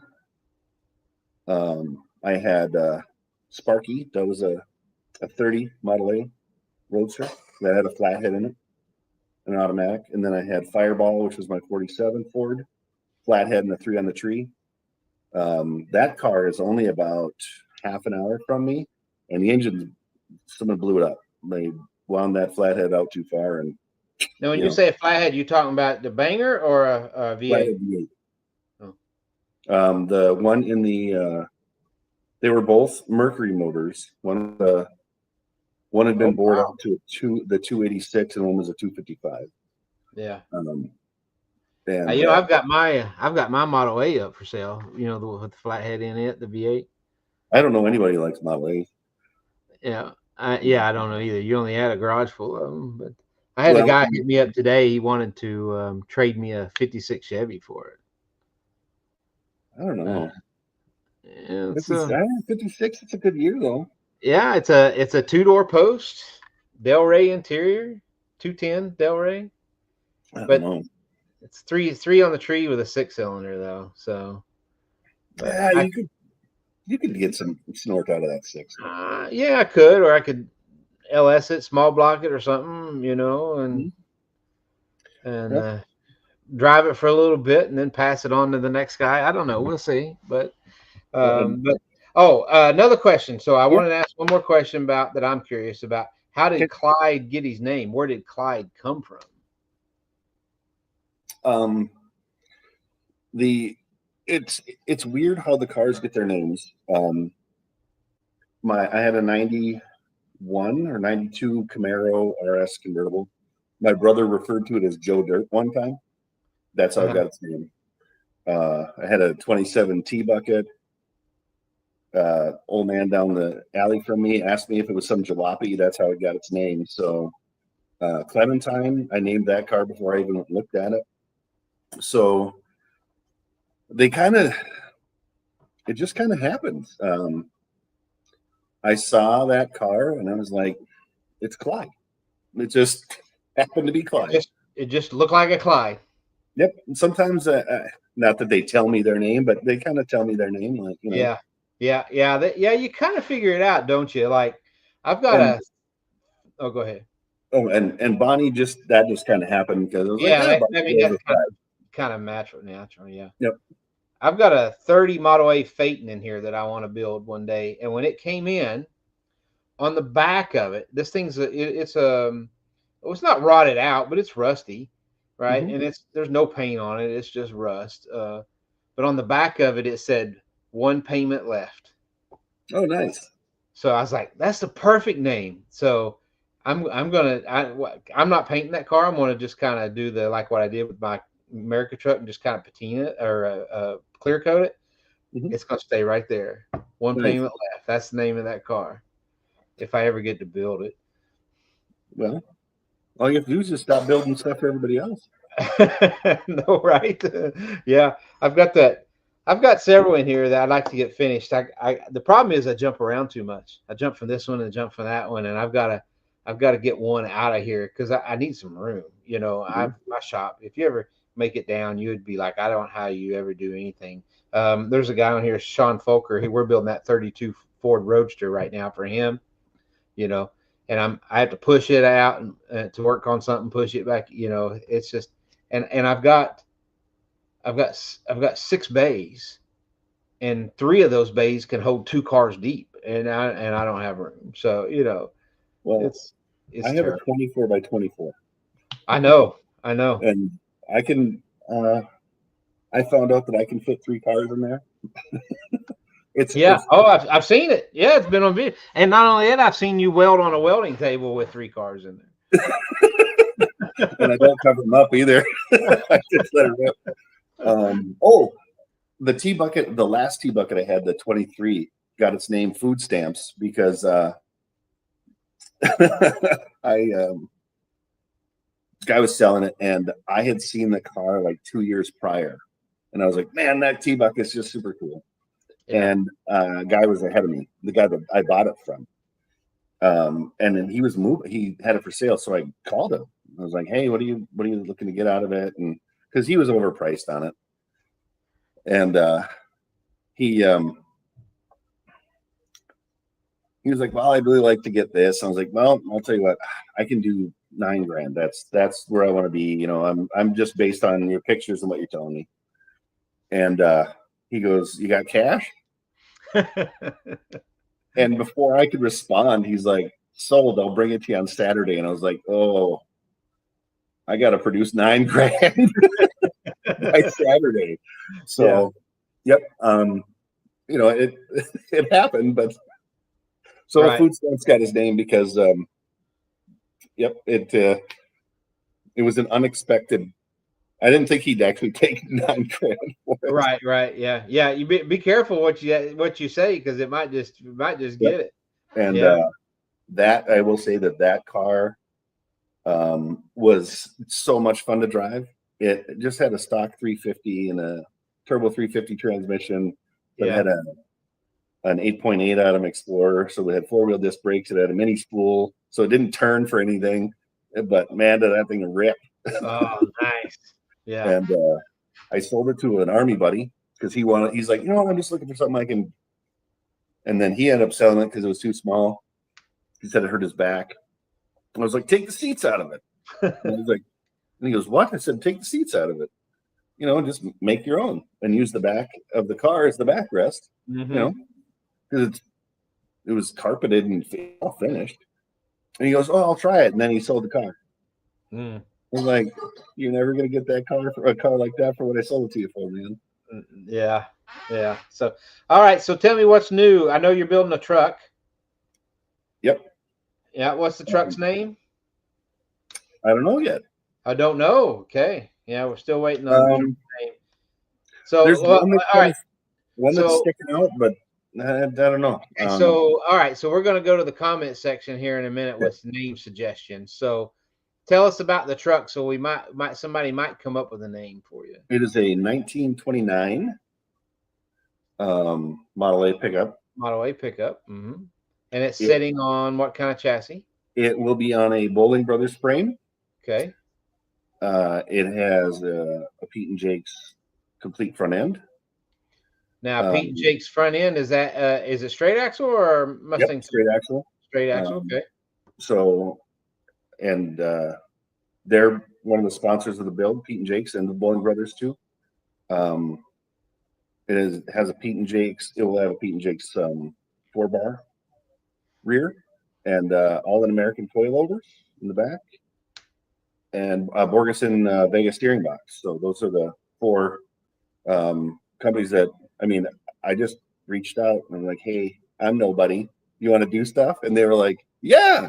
A: I had Sparky. That was a 30 Model A Roadster that had a flathead in it, an automatic. And then I had Fireball, which was my 47 Ford, flathead and a 3 on the tree. That car is only about half an hour from me, and the engine, someone blew it up. They wound that flathead out too far, and
B: Now, when you say a flathead, you talking about the Banger or a V8?
A: flathead V8. The one in the they were both Mercury motors. One had been bored out to the 286, and one was a 255.
B: Yeah.
A: And
B: I've got my Model A up for sale. With the flathead in it, the V8.
A: I don't know anybody who likes Model A.
B: Yeah. I don't know either. You only had a garage full of them, but I had a guy hit me up today. He wanted to trade me a '56 Chevy for it.
A: I don't know.
B: Yeah,
A: 56. It's a good year though.
B: Yeah, it's a 2-door post, Delray interior, 210 Delray.
A: I don't know.
B: It's three on the tree with a 6-cylinder though. So,
A: yeah, you could get some snort out of that 6.
B: Yeah, I could, or I could LS it, small block it, or something, and drive it for a little bit, and then pass it on to the next guy. I don't know. We'll see. But another question. So I wanted to ask one more question about that. I'm curious about. How did Clyde get his name? Where did Clyde come from?
A: It's weird how the cars get their names. I had a 91 or 92 Camaro RS convertible. My brother referred to it as Joe Dirt one time. That's how it got its name. I had a 27 T-Bucket. Old man down the alley from me asked me if it was some jalopy. That's how it got its name. So Clementine, I named that car before I even looked at it. So it just kind of happened. I saw that car and I was like, it's Clyde. It just happened to be Clyde.
B: It just looked like a Clyde.
A: Yep. And sometimes, not that they tell me their name, but they kind of tell me their name. Like,
B: Yeah. You kind of figure it out, don't you? Like, I've got Oh, go ahead.
A: Oh, and Bonnie that just kind of happened because it was
B: that's kind of natural. Yeah.
A: Yep.
B: I've got a 30 Model A Phaeton in here that I want to build one day, and when it came in, on the back of it, this thing's it's not rotted out, but it's rusty, right?
A: Mm-hmm.
B: And there's no paint on it; it's just rust. But on the back of it said 1 payment left.
A: Oh, nice.
B: So I was like, that's the perfect name. So I'm not painting that car. I'm gonna just kind of do what I did with my America truck and just kind of patina it or clear coat it. Mm-hmm. It's gonna stay right there. 1 payment left. That's the name of that car. If I ever get to build it.
A: Well, all you have to do is just stop building stuff for everybody else.
B: No, right? Yeah, I've got that I've got several in here that I'd like to get finished. The problem is I jump around too much. I jump from this one and jump from that one, and I've got to get one out of here because I need some room. You know,
A: Mhm.
B: my shop. If you ever make it down, you would be like, I don't know how you ever do anything. There's a guy on here, Sean Folker. We're building that 32 Ford Roadster right now for him. You know, and I have to push it out and to work on something, push it back. You know, it's just and I've got 6 bays, and 3 of those bays can hold 2 cars deep, and I don't have room. So you know,
A: Well,
B: it's
A: I
B: it's
A: have a
B: terrible.
A: 24 by 24,
B: I know, I know.
A: and I can. I found out that I can fit 3 cars in there.
B: Yeah.
A: It's
B: Oh, I've seen it. Yeah, it's been on video. And not only that, I've seen you weld on a welding table with 3 cars in
A: and I don't cover them up either. I just let it rip. Oh, the tea bucket, the last tea bucket I had, the 23, got its name Food Stamps because I guy was selling it, and I had seen the car like 2 years prior, and I was like, man, that tea bucket's just super cool.
B: there.
A: And a guy was ahead of me, the guy that I bought it from. And then he was moving, he had it for sale. So I called him. I was like, hey, what are you looking to get out of it? And because he was overpriced on it. And he he was like, well, I'd really like to get this. I was like, well, I'll tell you what, I can do $9,000. That's where I want to be. You know, I'm just based on your pictures and what you're telling me. And he goes, you got cash?
B: Yeah.
A: And before I could respond, he's like, sold, I'll bring it to you on Saturday. And I was like, oh, I got to produce $9,000 by Saturday. So, yep. You know, it it happened, but so
B: Right.
A: Food Stamps got his name because, yep, it was an unexpected. I didn't think he'd actually take $9,000 for it.
B: Right. Right. Yeah. Yeah. You be careful what you say because it might just
A: Yep.
B: get it.
A: And
B: Yeah.
A: that I will say that car was so much fun to drive. It just had a stock 350 and a turbo 350 transmission, but it
B: Yeah.
A: had an 8.8 Atom Explorer. So it had 4-wheel disc brakes. It had a mini spool, so it didn't turn for anything. But man, did that thing rip!
B: Oh, nice. Yeah.
A: And I sold it to an Army buddy because he's like, you know what, I'm just looking for something I can. And then he ended up selling it because it was too small. He said it hurt his back. I was like, take the seats out of it. And I was like, and he goes, what? I said, take the seats out of it. You know, just make your own and use the back of the car as the backrest.
B: Mm-hmm.
A: You know, because it was carpeted and all finished. And he goes, oh, I'll try it. And then he sold the car.
B: Mm.
A: I was like, you're never gonna get that car for a car like that for what I sold it to you for, man.
B: Yeah. Yeah. So, all right. So tell me what's new. I know you're building a truck.
A: Yep.
B: Yeah. What's the truck's name?
A: I don't know yet.
B: I don't know. Okay. Yeah. We're still waiting on the name. So,
A: There's
B: all right.
A: one that's
B: So,
A: sticking out, but I don't know.
B: so, all right. So we're going to go to the comment section here in a minute with name suggestions. So tell us about the truck. So we somebody might come up with a name for you.
A: It is a 1929 Model A pickup.
B: Model A pickup. Mm-hmm. And it's sitting on what kind of chassis?
A: It will be on a Bowling Brothers frame.
B: Okay.
A: It has a Pete and Jake's complete front end.
B: Now, Pete and Jake's front end, is it straight axle or Mustang?
A: Yep, straight axle.
B: Straight axle. Okay.
A: So, and they're one of the sponsors of the build, Pete and Jake's, and the Bowling Brothers too. It has a Pete and Jake's. It will have a Pete and Jake's 4-bar rear and all in American coilovers in the back, and Borgeson Vega steering box. So those are the 4 companies that, I mean, I just reached out and I'm like, hey, I'm nobody. You want to do stuff? And they were like, yeah.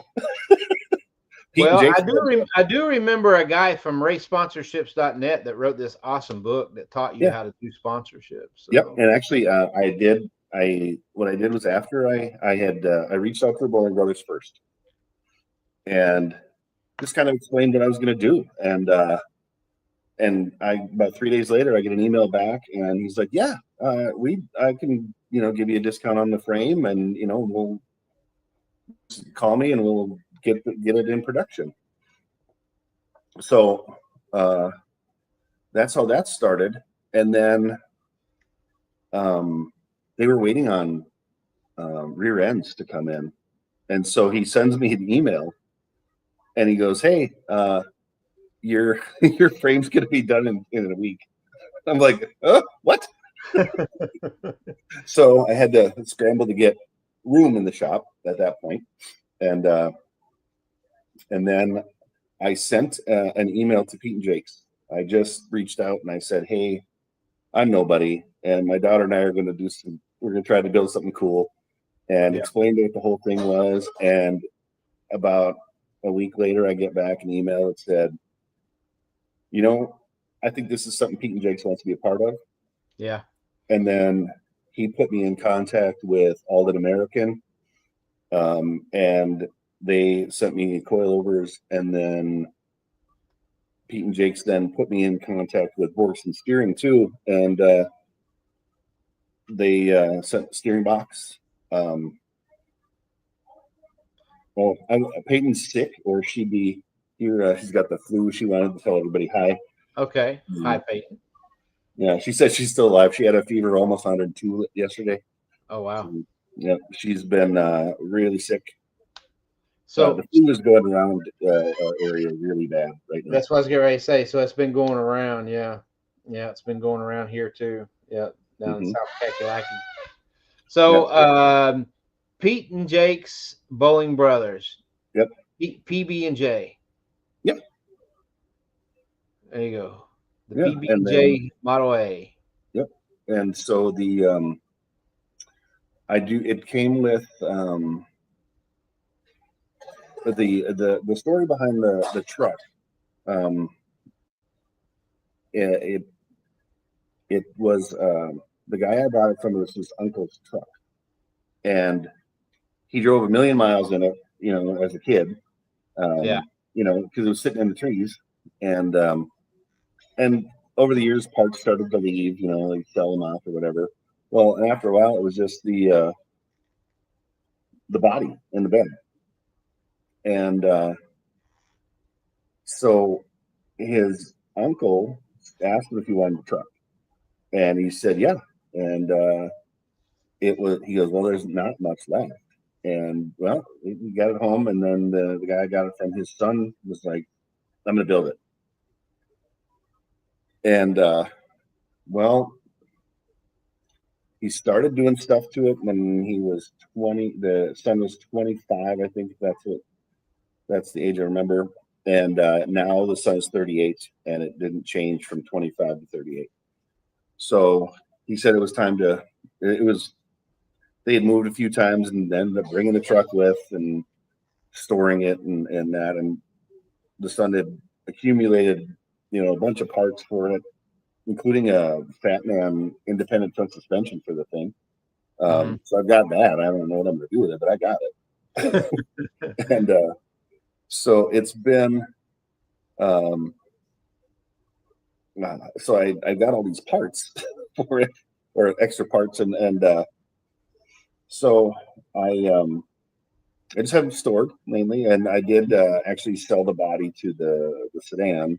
B: Well, I do remember a guy from racesponsorships.net that wrote this awesome book that taught you how to do sponsorships. So.
A: Yep. And actually, what I did was after I reached out to the Bowling Brothers first and just kind of explained what I was going to do. And and about 3 days later, I get an email back, and he's like, "Yeah, I can, give you a discount on the frame, and we'll call me, and we'll get it in production." So that's how that started, and then they were waiting on rear ends to come in, and so he sends me an email, and he goes, "Hey, your your frame's going to be done in a week." I'm like, what? So I had to scramble to get room in the shop at that point, and then I sent an email to Pete and Jake's. I just reached out and I said, "Hey, I'm nobody, and my daughter and I are going to do some. We're going to try to build something cool," and explained what the whole thing was. And about a week later, I get back an email that said, "I think this is something Pete and Jake's wants to be a part of."
B: Yeah.
A: And then he put me in contact with Alden American, and they sent me coilovers, and then Pete and Jake's then put me in contact with Borgeson Steering too, and they sent the steering box. Peyton's sick, or she'd be here. She's got the flu. She wanted to tell everybody hi.
B: Okay. Hi, Peyton.
A: Yeah, she said she's still alive. She had a fever almost 102 yesterday.
B: Oh, wow.
A: Yeah, she's been really sick.
B: So
A: the flu is going around our area really bad right now.
B: that's what I was getting ready to say. So it's been going around. Yeah. Yeah. It's been going around here too. Yeah. Down in South Kakalaki. So Pete and Jake's Bowling Brothers.
A: Yep.
B: PB and J.
A: Yep.
B: There you go. The
A: Yeah,
B: PB and J Model A.
A: Yep. And so it came with the story behind the truck. It was the guy I bought it from was his uncle's truck, and he drove 1,000,000 miles in it, as a kid. Because it was sitting in the trees, and over the years, parts started to leave. They sell them off or whatever. Well, and after a while, it was just the body in the bed, and so his uncle asked him if he wanted a truck, and he said yeah, and he goes, "Well, there's not much left." And well, we got it home, and then the guy got it from his son was like, "I'm going to build it." And well, he started doing stuff to it when he was 20. The son was 25, I think. That's the age I remember. And now the son's 38, and it didn't change from 25 to 38. So he said it was time to. They had moved a few times and ended up bringing the truck with and storing it and that. And the son had accumulated, a bunch of parts for it, including a Fat Man independent front suspension for the thing. So I've got that. I don't know what I'm going to do with it, but I got it. And so it's been. So I got all these parts for it, or extra parts, and so I just have them stored mainly, and I did actually sell the body to the sedan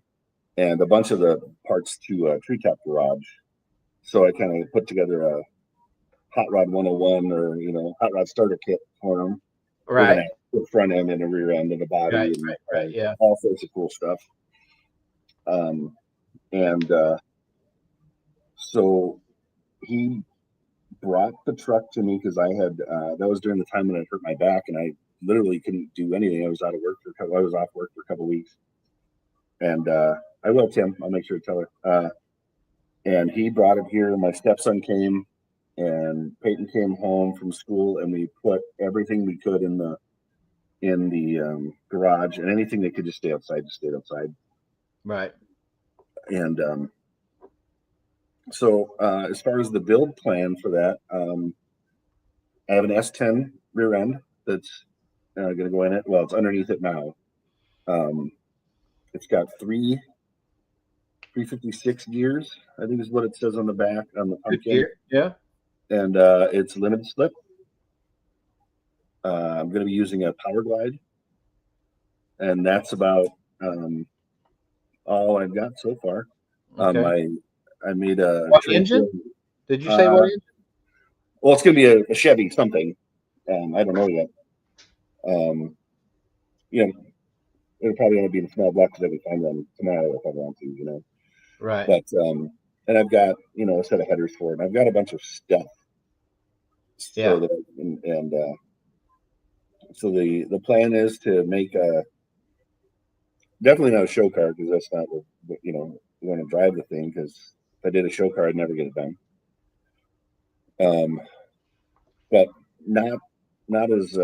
A: and a bunch of the parts to Treetop Garage. So I kind of put together a Hot Rod 101 or Hot Rod starter kit for them,
B: right?
A: With a front end and a rear end and a body,
B: right, yeah,
A: all sorts of cool stuff. And so he brought the truck to me because I had that was during the time when I hurt my back and I literally couldn't do anything. I was out of work I was off work for a couple of weeks, and I will, Tim. I'll make sure to tell her. And he brought it here. My stepson came, and Peyton came home from school, and we put everything we could in the garage, and anything that could just stay outside just stayed outside.
B: Right.
A: And so as far as the build plan for that, I have an S10 rear end that's going to go in it. Well, it's underneath it now. It's got 3 356 gears, I think is what it says on the back on the
B: Good
A: pumpkin.
B: gear. Yeah.
A: And it's limited slip. I'm going to be using a power glide, and that's about all I've got so far.
B: Okay.
A: I made a
B: What
A: trade
B: engine?
A: deal.
B: Did you say what engine?
A: Well, it's going to be a Chevy something. I don't know yet. You know, it'll probably only be the small block because I can find one tomorrow if I want to.
B: Right.
A: But and I've got a set of headers for it. And I've got a bunch of stuff.
B: Yeah.
A: So that so the plan is to make a definitely not a show car because that's not what we want to drive the thing. Because if I did a show car, I'd never get it done. But not as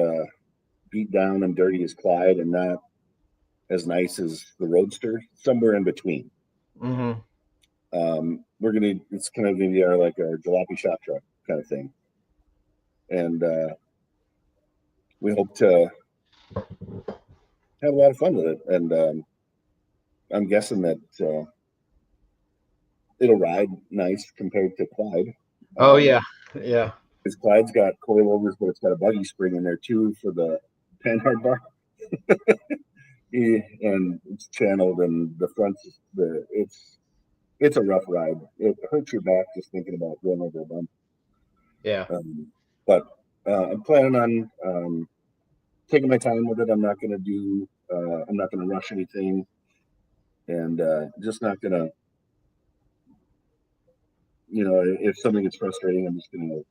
A: beat down and dirty as Clyde, and not as nice as the Roadster. Somewhere in between.
B: Mm-hmm.
A: It's kind of gonna be our jalopy shop truck kind of thing, and we hope to have a lot of fun with it. And I'm guessing that it'll ride nice compared to Clyde.
B: Oh yeah. Yeah.
A: Because Clyde's got coilovers, but it's got a buggy spring in there too for the panhard bar. And it's channeled, and the front's it's a rough ride. It hurts your back just thinking about going over a bump.
B: Yeah.
A: But I'm planning on taking my time with it. I'm not going to rush anything, and just not going to, if something gets frustrating, I'm just going to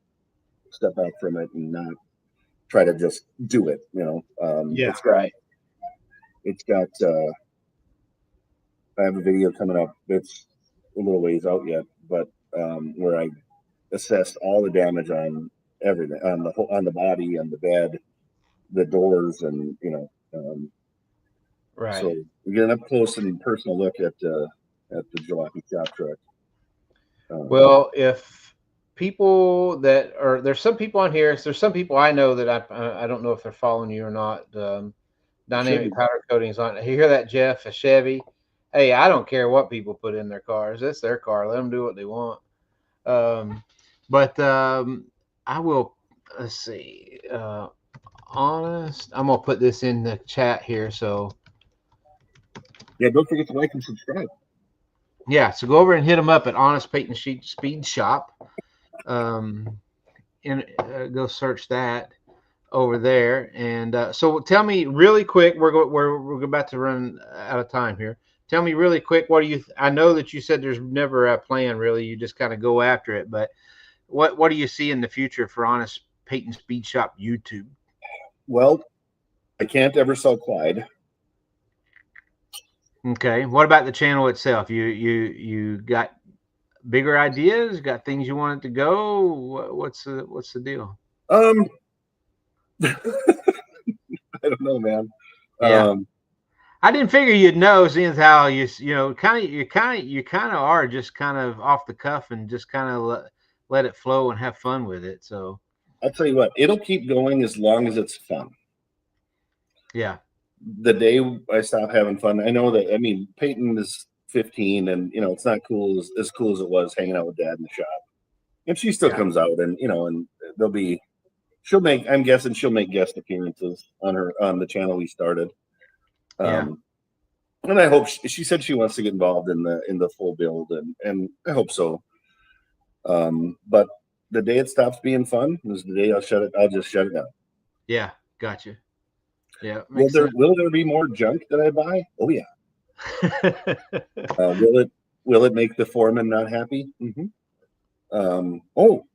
A: step back from it and not try to just do it.
B: Yeah.
A: It's got. I have a video coming up. It's a little ways out yet, but where I assessed all the damage on everything, on the body, on the bed, the doors, and
B: Right.
A: So we get an up close and personal look at the jalopy shop truck.
B: Well, if people there's some people on here. There's some people I know that I don't know if they're following you or not. Dynamic powder coatings on. You hear that, Jeff? A Chevy. Hey, I don't care what people put in their cars. It's their car. Let them do what they want. But I will. Let's see. Honest. I'm gonna put this in the chat here. So
A: Yeah, don't forget to like and subscribe.
B: yeah, so go over and hit them up at Honest Peyton Speed Shop. And go search that over there. And so tell me really quick. We're about to run out of time here. Tell me really quick. What do you? I know that you said there's never a plan really. You just kind of go after it. But what do you see in the future for Honest Peyton Speed Shop YouTube?
A: Well, I can't ever sell Clyde.
B: Okay. What about the channel itself? You got bigger ideas? Got things you want it to go? What's the deal?
A: I don't know, man.
B: Yeah. I didn't figure you'd know, seeing as how you kind of are just kind of off the cuff and just kind of let it flow and have fun with it. So
A: I'll tell you what, it'll keep going as long as it's fun.
B: Yeah.
A: The day I stop having fun, I know that. I mean, Peyton is 15, and it's not cool as cool as it was hanging out with Dad in the shop. And she still comes out, and and I'm guessing she'll make guest appearances on the channel we started. And I hope she said she wants to get involved in the full build, and I hope so. But the day it stops being fun is the day I'll just shut it down.
B: Yeah, gotcha. Yeah.
A: Will there be more junk that I buy? Oh yeah. Will it make the foreman not happy? Mm-hmm.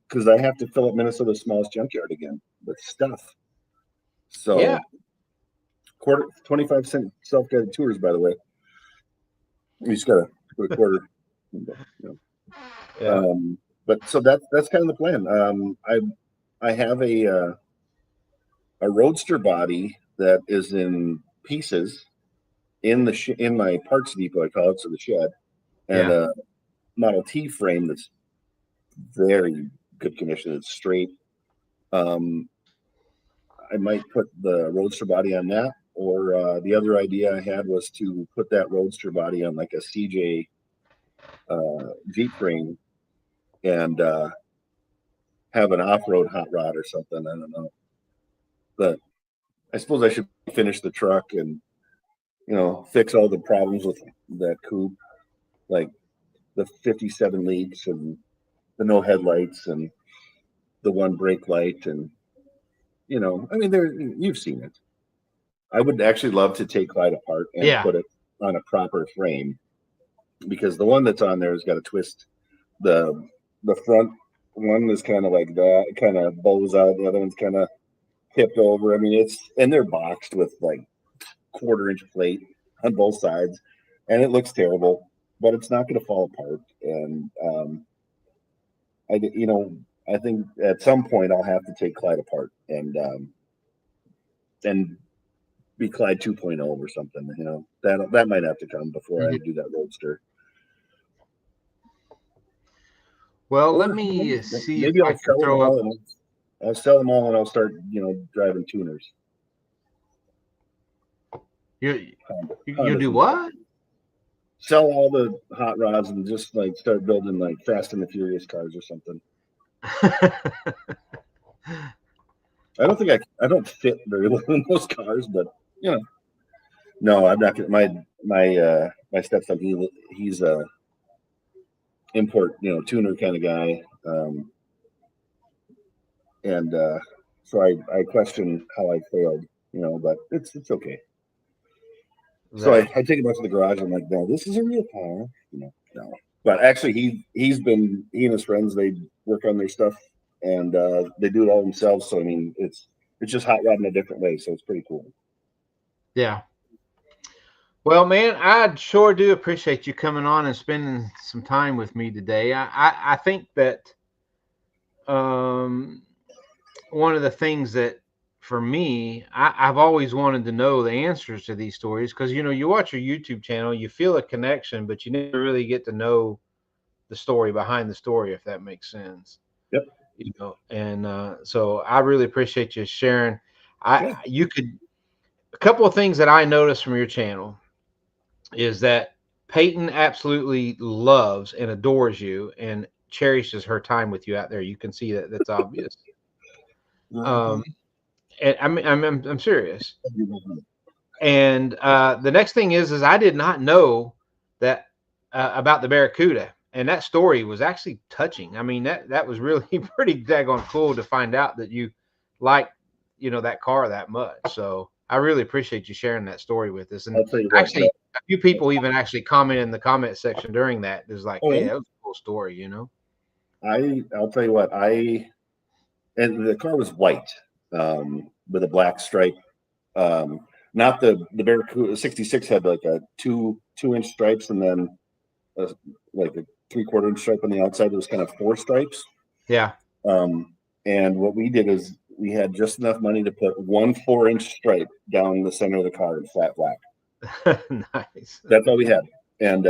A: Because I have to fill up Minnesota's smallest junkyard again with stuff. So
B: yeah.
A: 25-cent self-guided tours, by the way. You just gotta put a quarter.
B: Yeah.
A: But so that's kind of the plan. I have a Roadster body that is in pieces in my parts depot, I call it, so the shed, and a Model T frame that's very good condition. It's straight. I might put the Roadster body on that, or the other idea I had was to put that Roadster body on like a CJ Jeep frame and have an off-road hot rod or something. I don't know, but I suppose I should finish the truck and fix all the problems with that coupe, like the 57 leaks and the no headlights and the one brake light, and I mean, you've seen it. I would actually love to take Clyde apart and put it on a proper frame, because the one that's on there has got a twist. The front one is kind of like that, it kind of bows out. The other one's kind of tipped over. I mean, and they're boxed with like 1/4-inch plate on both sides, and it looks terrible, but it's not going to fall apart. And I think at some point I'll have to take Clyde apart and be Clyde 2.0 or something. That might have to come before I do that roadster.
B: Well, let me see.
A: Maybe I'll sell them all. I'll sell them all and I'll start, driving tuners.
B: You do what?
A: Sell all the hot rods and just like start building like Fast and the Furious cars or something. I don't fit very well in those cars, but no, I'm not gonna. My stepson, he's a import, tuner kind of guy, and so I question how I failed, but it's okay. Right. So I take him out to the garage. I'm like, no, this is a real car, no. But actually, he and his friends, they work on their stuff and they do it all themselves. So I mean, it's just hot rod in a different way. So it's pretty cool. Yeah.
B: Well, man, I sure do appreciate you coming on and spending some time with me today. I think that one of the things that for me, I've always wanted to know the answers to these stories, because you watch your YouTube channel, you feel a connection, but you never really get to know the story behind the story, if that makes sense.
A: Yep.
B: And so I really appreciate you sharing. A couple of things that I noticed from your channel is that Peyton absolutely loves and adores you and cherishes her time with you out there. You can see that. That's obvious. And I'm serious. And the next thing is I did not know that about the Barracuda, and that story was actually touching. I mean, that was really pretty daggone cool to find out that you like that car that much. So I really appreciate you sharing that story with us. And actually, a few people even actually commented in the comment section during that. It was like, hey, that was a cool story,
A: I'll tell you what, and the car was white with a black stripe. Not the Barracuda 66 had like a 2-inch stripes and then like a 3/4-inch stripe on the outside. It was kind of 4 stripes.
B: Yeah.
A: And what we did is we had just enough money to put 1 4-inch stripe down the center of the car in flat black.
B: Nice.
A: That's all we had. And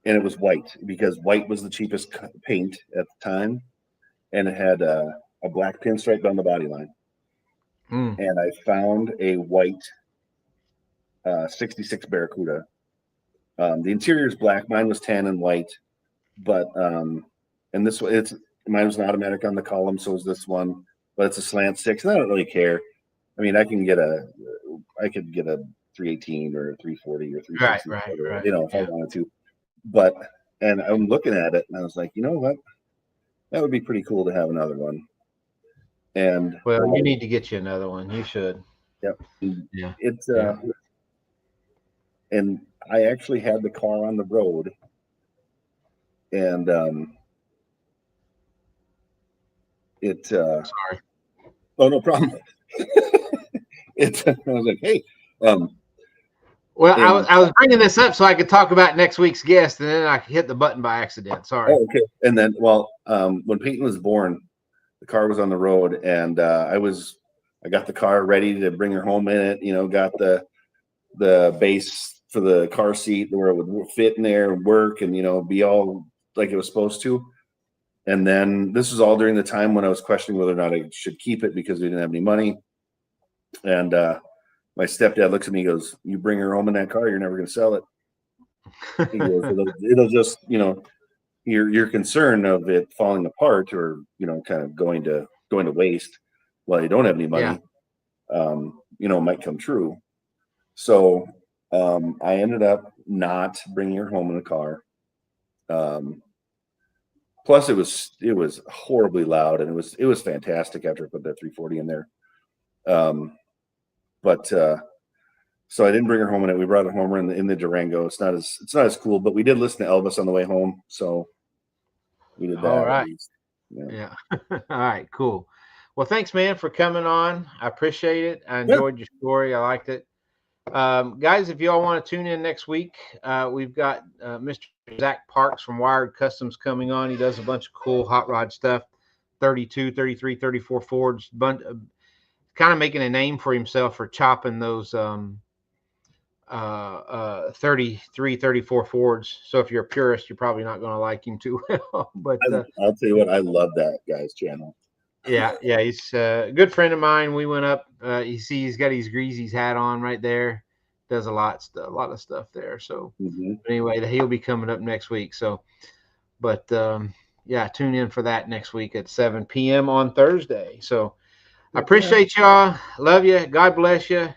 A: it was white, because white was the cheapest paint at the time, and it had a black pinstripe down the body line. And I found a white 66 Barracuda. The interior is black. Mine was tan and white, but and mine was an automatic on the column, so was this one, but it's a slant 6, and I don't really care. I mean, I could get a 318 or a 340 or 360,
B: right.
A: If I wanted to. But and I'm looking at it, and I was like, you know what? That would be pretty cool to have another one. And
B: well, you need to get you another one. You should.
A: Yep. Yeah. It's and I actually had the car on the road, and
B: sorry.
A: Oh, no problem. I was like, hey.
B: Well, I was bringing this up so I could talk about next week's guest, and then I hit the button by accident. Sorry.
A: Oh, okay. And then, when Peyton was born, the car was on the road, and I got the car ready to bring her home in it. Got the base for the car seat where it would fit in there and work, and be all like it was supposed to. And then this was all during the time when I was questioning whether or not I should keep it because we didn't have any money. And my stepdad looks at me and goes, "You bring her home in that car, you're never going to sell it." He goes, it'll just, your concern of it falling apart or, kind of going to waste while you don't have any
B: Yeah.
A: money, might come true. So I ended up not bringing her home in the car. Plus, it was horribly loud, and it was fantastic after I put that 340 in there. But so I didn't bring her home in it. We brought her home in the Durango. It's not as cool, but we did listen to Elvis on the way home, so we did that
B: All
A: at
B: right.
A: least. Yeah.
B: Yeah. All right. Cool. Well, thanks, man, for coming on. I appreciate it. I
A: Yeah.
B: enjoyed your story. I liked it. Guys, if y'all want to tune in next week, we've got Mr. Zach Parks from Wired Customs coming on. He does a bunch of cool hot rod stuff, 32, 33, 34 Fords, kind of making a name for himself for chopping those 33, 34 Fords. So if you're a purist, you're probably not going to like him too well. But
A: I'll tell you what, I love that guy's channel.
B: yeah, he's a good friend of mine. We went up. You see, he's got his Greasy's hat on right there. Does a lot of stuff there. So anyway, he'll be coming up next week. So, but yeah, tune in for that next week at 7 p.m. on Thursday. So I appreciate y'all. Love you. God bless you.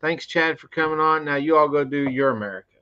B: Thanks, Chad, for coming on. Now you all go do your America.